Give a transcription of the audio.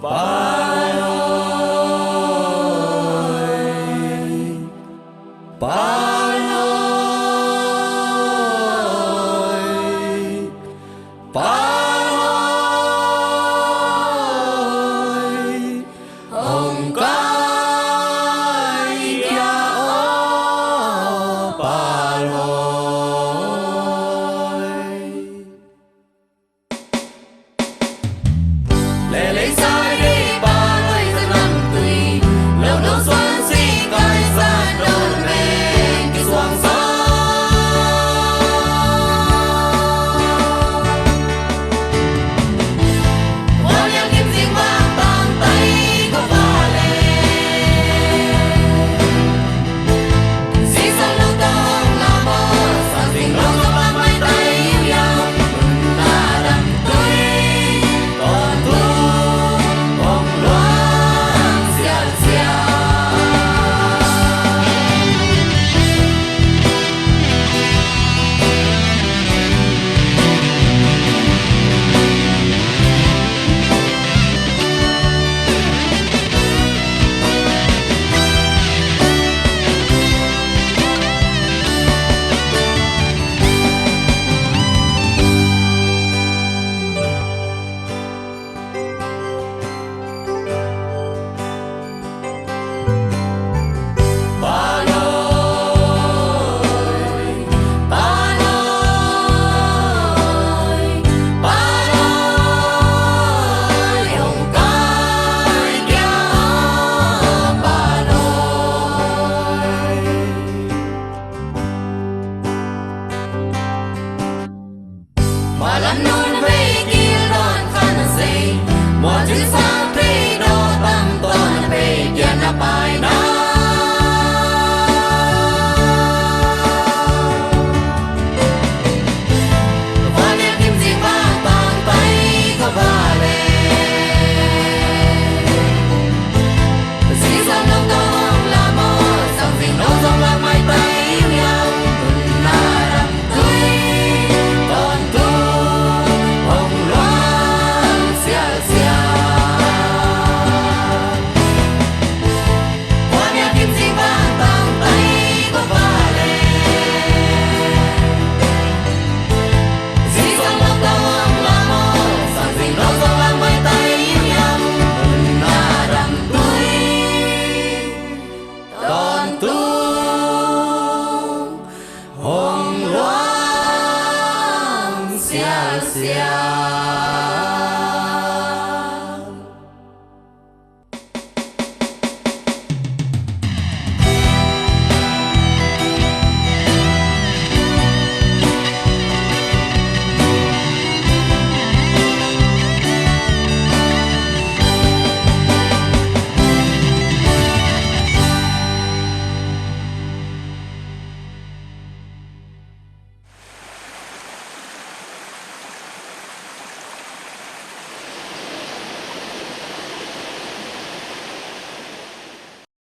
Bạn ơi, bạn ơi, bạn ơi, hồng cái kia bạn ơi, lệ lấy sai đi bạn ơi dân năm tùy lâu lâu xuân si cài xa đơn về cái xoang gió bao nhiêu kim riêng vang tàn tay có va lệ dĩ sao lâu tông là mơ sáng tình lâu dốc lắm hai tay yêu nhau ta đắm tươi còn thu bóng loáng xiao xiao bạn ơi, bạn ơi, bạn ơi, hồng cái kia bạn ơi. Mà lần nôn về kia đón khăn gì một chữ sao thế đó tâm toàn về tiền là bài đó và nếu kim gì vang bàn tay có va lệ dĩ sao lâu tông là mơ sao tình lâu dòng là mai tay yêu nhau là đắm tươi còn thu hồng loáng xiao xiao qua nhà kim gì vang tàn tay có va lệ dĩ sao lâu tông là mơ sao tình lâu dòng là mai tay yêu nhau là đắm tươi còn thu hồng loáng xiao xiao